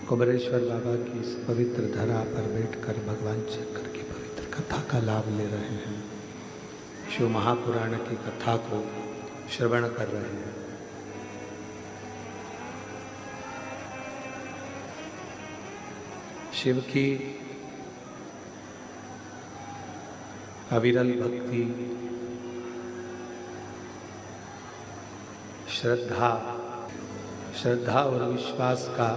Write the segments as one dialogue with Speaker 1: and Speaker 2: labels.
Speaker 1: कुबेरेश्वर बाबा की इस पवित्र धरा पर बैठकर भगवान शंकर की पवित्र कथा का लाभ ले रहे हैं। शिव महापुराण की कथा को श्रवण कर रहे हैं। शिव की अविरल भक्ति, श्रद्धा और विश्वास का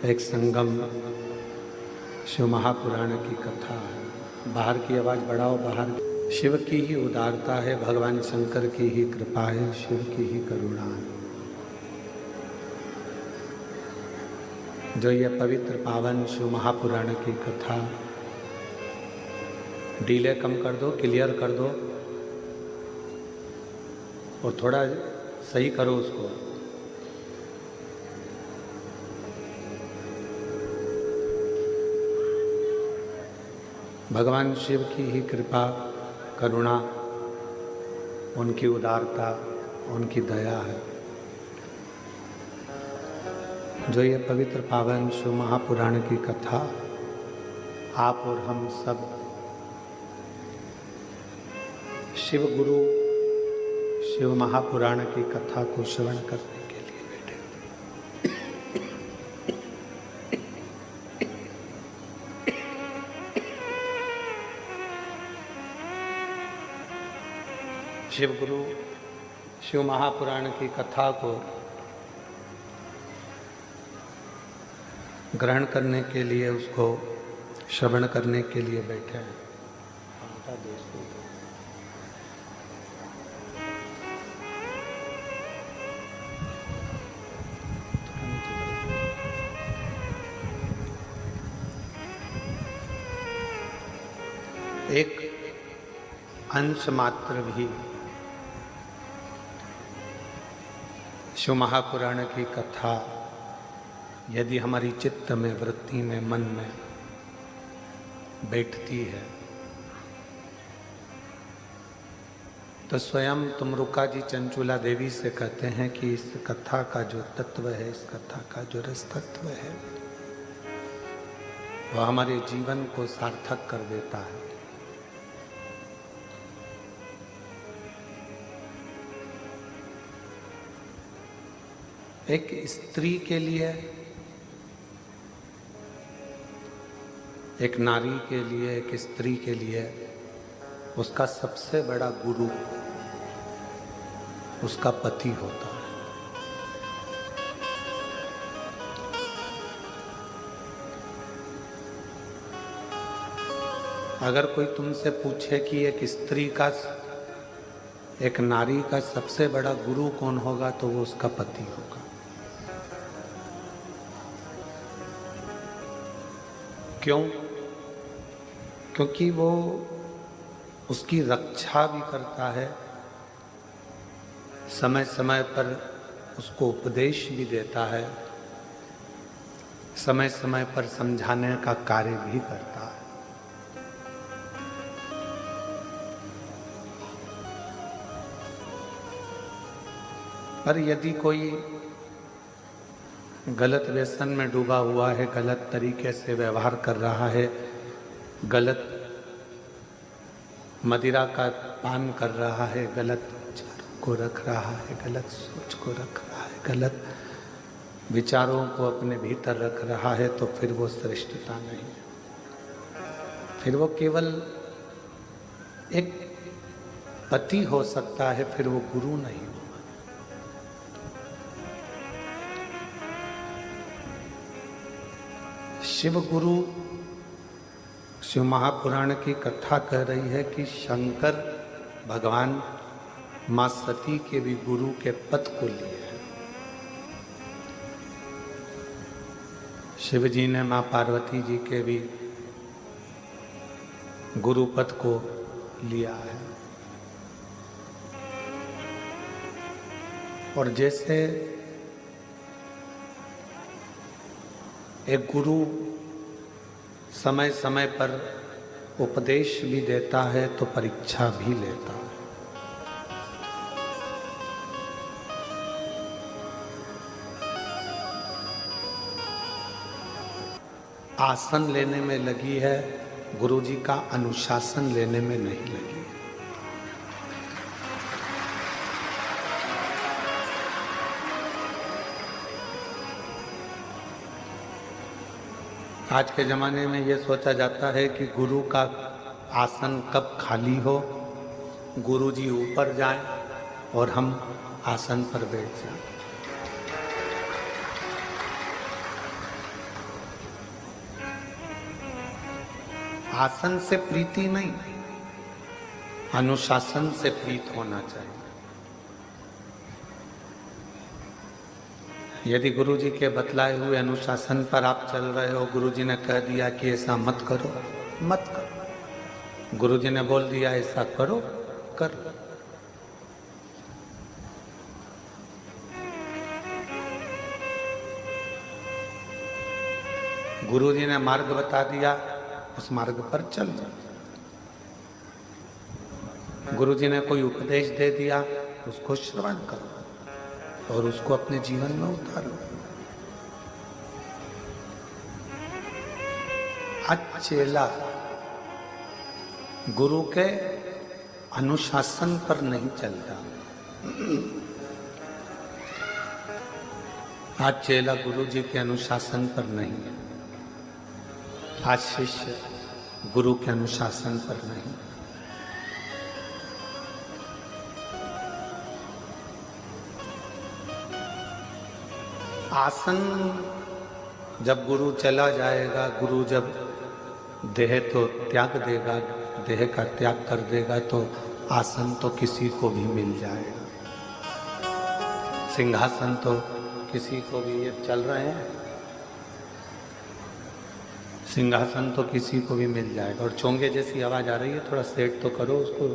Speaker 1: एक संगम शिव महापुराण की कथा है। बाहर की आवाज़ बढ़ाओ। बाहर शिव की ही उदारता है, भगवान शंकर की ही कृपा है, शिव की ही करुणा है। जो ये पवित्र पावन शिव महापुराण की कथा, डीले कम कर दो, क्लियर कर दो और थोड़ा सही करो उसको। भगवान शिव की ही कृपा, करुणा, उनकी उदारता, उनकी दया है। जो ये पवित्र पावन शिव महापुराण की कथा आप और हम सब शिव गुरु शिव महापुराण की कथा को श्रवण करने के लिए बैठे। शिव गुरु शिव महापुराण की कथा को ग्रहण करने के लिए, उसको श्रवण करने के लिए बैठे हैं। एक अंश मात्र भी शिव महापुराण की कथा यदि हमारी चित्त में, वृत्ति में, मन में बैठती है तो स्वयं तुमरुका जी चंचुला देवी से कहते हैं कि इस कथा का जो तत्व है, इस कथा का जो रस तत्व है, वह हमारे जीवन को सार्थक कर देता है। एक स्त्री के लिए, एक नारी के लिए, एक स्त्री के लिए उसका सबसे बड़ा गुरु उसका पति होता है। अगर कोई तुमसे पूछे कि एक स्त्री का, एक नारी का सबसे बड़ा गुरु कौन होगा, तो वो उसका पति होगा। क्यों? क्योंकि वो उसकी रक्षा भी करता है, समय समय पर उसको उपदेश भी देता है, समय समय पर समझाने का कार्य भी करता है। पर यदि कोई गलत व्यसन में डूबा हुआ है, गलत तरीके से व्यवहार कर रहा है, गलत मदिरा का पान कर रहा है, गलत विचारों को रख रहा है, गलत सोच को रख रहा है, गलत विचारों को अपने भीतर रख रहा है, तो फिर वो श्रेष्ठता नहीं है। फिर वो केवल एक पति हो सकता है, फिर वो गुरु नहीं होगा। शिव गुरु, शिव महापुराण की कथा कह रही है कि शंकर भगवान मां सती के भी गुरु के पद को लिए हैं। शिव जी ने मां पार्वती जी के भी गुरु पद को लिया है। और जैसे एक गुरु समय समय पर उपदेश भी देता है तो परीक्षा भी लेता है। आसन लेने में लगी है, गुरुजी का अनुशासन लेने में नहीं लगी। आज के ज़माने में ये सोचा जाता है कि गुरु का आसन कब खाली हो, गुरुजी ऊपर जाएं और हम आसन पर बैठ जाएं। आसन से प्रीति नहीं, अनुशासन से प्रीत होना चाहिए। यदि गुरुजी के बतलाए हुए अनुशासन पर आप चल रहे हो, गुरुजी ने कह दिया कि ऐसा मत करो, मत करो। गुरुजी ने बोल दिया ऐसा करो, करो। गुरुजी ने मार्ग बता दिया, उस मार्ग पर चल। गुरुजी ने कोई उपदेश दे दिया, उसको श्रवण करो और उसको अपने जीवन में उतारो। आज चेला गुरु के अनुशासन पर नहीं चलता। आज चेला गुरु जी के अनुशासन पर नहीं है। आज शिष्य गुरु के अनुशासन पर नहीं। आसन जब गुरु चला जाएगा, गुरु जब देह तो त्याग देगा, देह का त्याग कर देगा, तो आसन तो किसी को भी मिल जाएगा। सिंहासन तो किसी को भी, ये चल रहे हैं, सिंहासन तो किसी को भी मिल जाएगा। और चोंगे जैसी आवाज आ रही है, थोड़ा सेट तो करो उसको।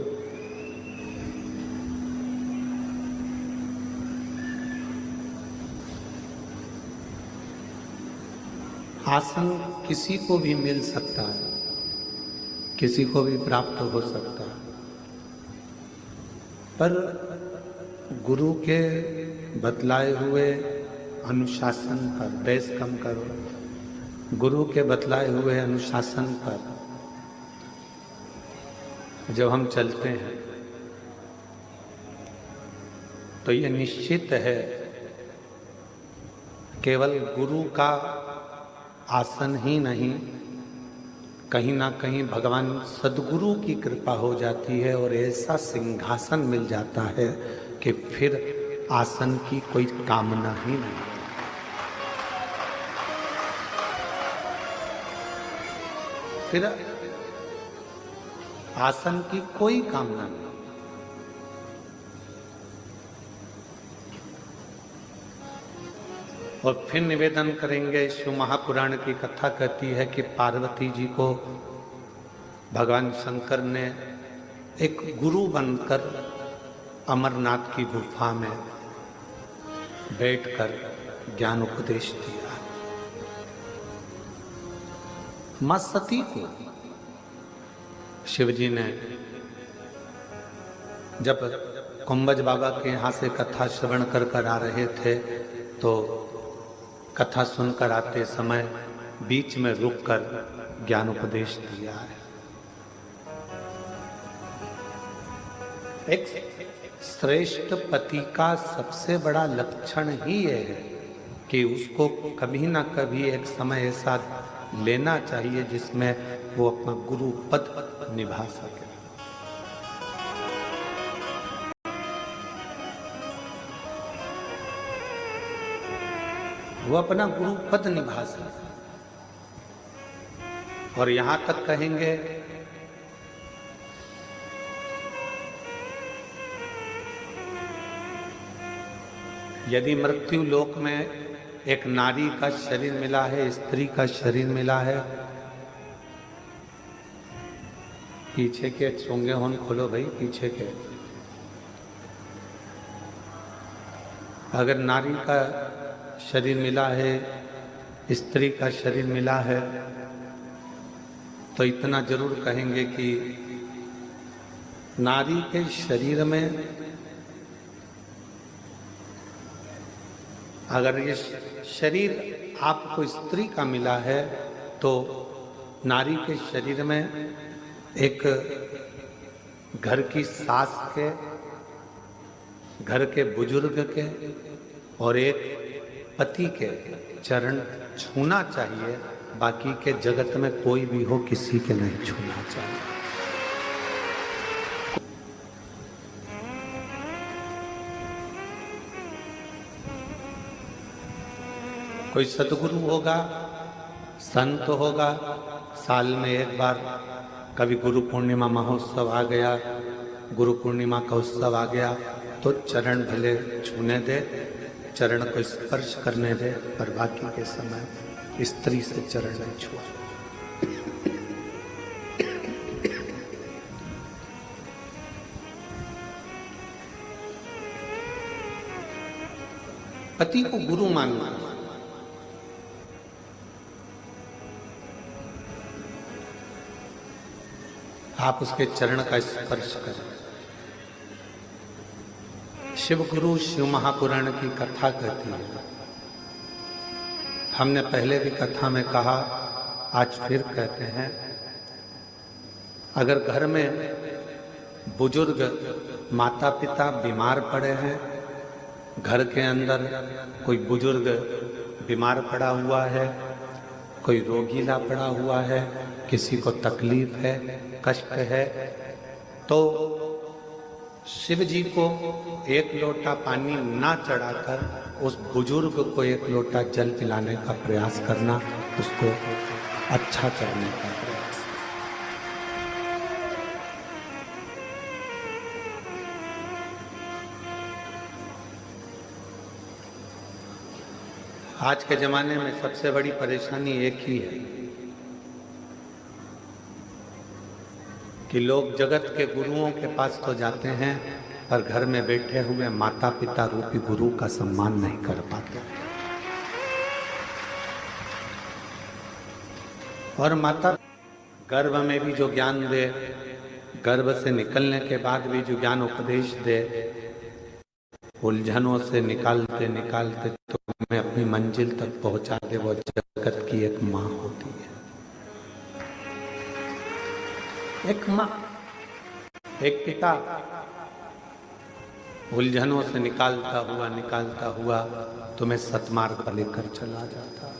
Speaker 1: आसन किसी को भी मिल सकता है, किसी को भी प्राप्त हो सकता है, पर गुरु के बतलाए हुए अनुशासन पर, बेस कम करो, गुरु के बतलाए हुए अनुशासन पर जब हम चलते हैं तो ये निश्चित है केवल गुरु का आसन ही नहीं, कहीं ना कहीं भगवान सद्गुरु की कृपा हो जाती है और ऐसा सिंहासन मिल जाता है कि फिर आसन की कोई कामना ही नहीं। फिर आसन की कोई कामना नहीं। और फिर निवेदन करेंगे, शिव महापुराण की कथा कहती है कि पार्वती जी को भगवान शंकर ने एक गुरु बनकर अमरनाथ की गुफा में बैठकर ज्ञान उपदेश दिया। मां सती को शिवजी ने जब कुंभज बाबा के यहाँ से कथा श्रवण कर आ रहे थे, तो कथा सुनकर आते समय बीच में रुककर ज्ञान उपदेश दिया है। एक श्रेष्ठ पति का सबसे बड़ा लक्षण ही ये है कि उसको कभी ना कभी एक समय ऐसा लेना चाहिए जिसमें वो अपना गुरु पद निभा सके। वो अपना गुरु पद निभा सके। और यहां तक कहेंगे यदि मृत्यु लोक में एक नारी का शरीर मिला है, स्त्री का शरीर मिला है, पीछे के चोंगे होन खोलो भाई, पीछे के। अगर नारी का शरीर मिला है, स्त्री का शरीर मिला है, तो इतना जरूर कहेंगे कि नारी के शरीर में अगर ये शरीर आपको स्त्री का मिला है तो नारी के शरीर में एक घर की सास के, घर के बुजुर्ग के और एक पति के चरण छूना चाहिए, बाकी के जगत में कोई भी हो किसी के नहीं छूना चाहिए। कोई सतगुरु होगा, संत होगा, साल में एक बार कभी गुरु पूर्णिमा महोत्सव आ गया, गुरु पूर्णिमा का उत्सव आ गया, तो चरण भले छूने दे, चरण को स्पर्श करने दे, पर बाकी के समय स्त्री से चरण नहीं छुआ। पति को गुरु मानना, आप उसके चरण का स्पर्श करें। शिव गुरु शिव महापुराण की कथा कहती है, हमने पहले भी कथा में कहा, आज फिर कहते हैं, अगर घर में बुजुर्ग माता पिता बीमार पड़े हैं, घर के अंदर कोई बुजुर्ग बीमार पड़ा हुआ है, कोई रोगीला पड़ा हुआ है, किसी को तकलीफ है, कष्ट है, तो शिव जी को एक लोटा पानी ना चढ़ाकर उस बुजुर्ग को एक लोटा जल पिलाने का प्रयास करना, उसको अच्छा करने का प्रयास। आज के जमाने में सबसे बड़ी परेशानी एक ही है कि लोग जगत के गुरुओं के पास तो जाते हैं, पर घर में बैठे हुए माता पिता रूपी गुरु का सम्मान नहीं कर पाते। और माता गर्भ में भी जो ज्ञान दे, गर्भ से निकलने के बाद भी जो ज्ञान उपदेश दे, उलझनों से निकालते निकालते तुम्हें अपनी मंजिल तक पहुंचा दे, वो जगत की एक माँ होती है। एक माँ, एक पिता उलझनों से निकालता हुआ तुम्हें सतमार्ग पर लेकर चला जाता।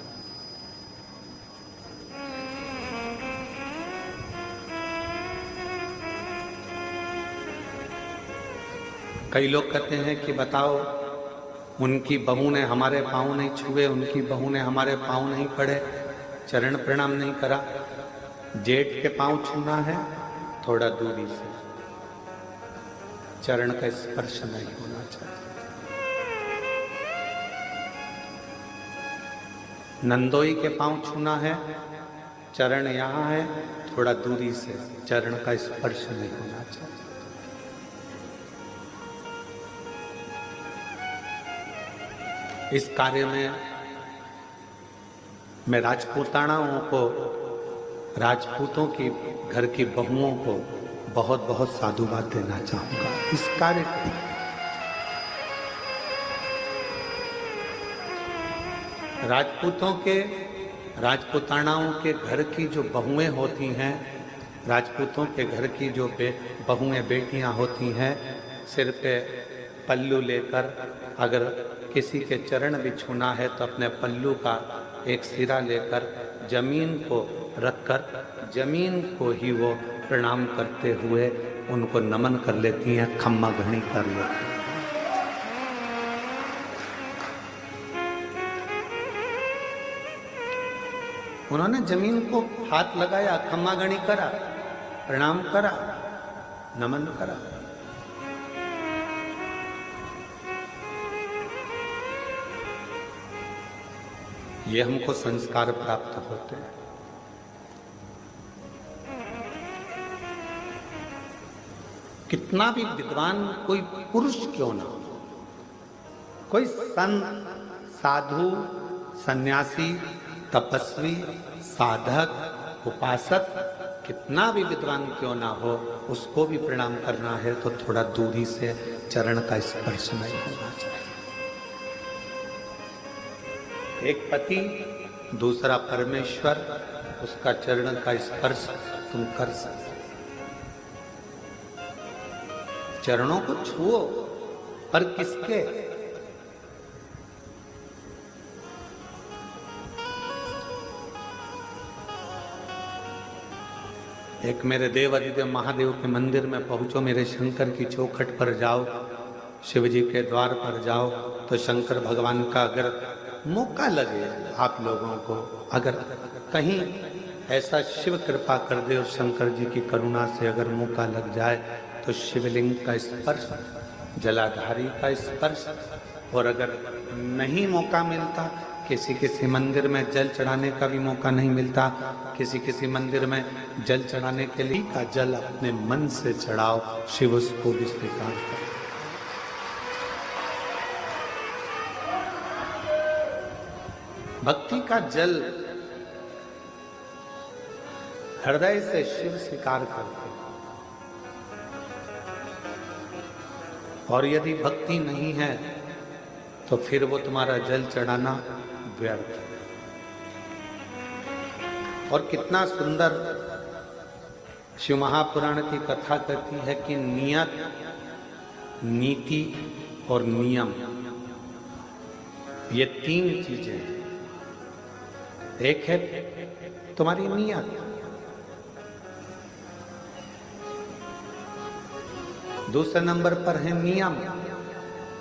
Speaker 1: कई लोग कहते हैं कि बताओ, उनकी बहू ने हमारे पाँव नहीं छुए, उनकी बहू ने हमारे पाँव नहीं पड़े, चरण प्रणाम नहीं करा। जेठ के पाँव छूना है, थोड़ा दूरी से, चरण का स्पर्श नहीं होना चाहिए। नंदोई के पाँव छूना है, चरण यहाँ है, थोड़ा दूरी से, चरण का स्पर्श नहीं होना चाहिए। इस कार्य में मैं राजपूतानाओं को, राजपूतों की घर की बहुओं को बहुत बहुत साधुवाद देना चाहूंगा। इस कार्य को राजपूतों के, राजपूतानाओं के घर की जो बहुएं होती हैं, राजपूतों के घर की जो बहुएं बेटियां होती हैं, सिर पे पल्लू लेकर अगर किसी के चरण भी छूना है तो अपने पल्लू का एक सिरा लेकर जमीन को रखकर जमीन को ही वो प्रणाम करते हुए उनको नमन कर लेती हैं, खम्मा घड़ी कर लेती हैं। उन्होंने जमीन को हाथ लगाया, खम्मा घड़ी करा, प्रणाम करा, नमन करा। ये हमको संस्कार प्राप्त होते हैं। कितना भी विद्वान कोई पुरुष क्यों ना हो, कोई संत, साधु, सन्यासी, तपस्वी, साधक, उपासक, कितना भी विद्वान क्यों ना हो, उसको भी प्रणाम करना है तो थोड़ा दूरी से चरण का स्पर्श नहीं होना चाहिए। एक पति, दूसरा परमेश्वर, उसका चरण का स्पर्श तुम कर सकते। चरणों को छुओ, पर किसके? एक मेरे देव अधिदेव महादेव के मंदिर में पहुंचो, मेरे शंकर की चौखट पर जाओ, शिव जी के द्वार पर जाओ, तो शंकर भगवान का अगर मौका लगे आप लोगों को, अगर कहीं ऐसा शिव कृपा कर दे और शंकर जी की करुणा से अगर मौका लग जाए, तो शिवलिंग का स्पर्श, जलाधारी का स्पर्श, और अगर नहीं मौका मिलता, किसी मंदिर में जल चढ़ाने का भी मौका नहीं मिलता, किसी मंदिर में जल चढ़ाने के लिए का जल अपने मन से चढ़ाओ, शिव उसको भी स्वीकार करे। भक्ति का जल हृदय से शिव स्वीकार करते, और यदि भक्ति नहीं है तो फिर वो तुम्हारा जल चढ़ाना व्यर्थ है। और कितना सुंदर शिव महापुराण की कथा कहती है कि नियत, नीति और नियम, ये तीन चीजें हैं। एक है तुम्हारी नियत, दूसरे नंबर पर है नियम,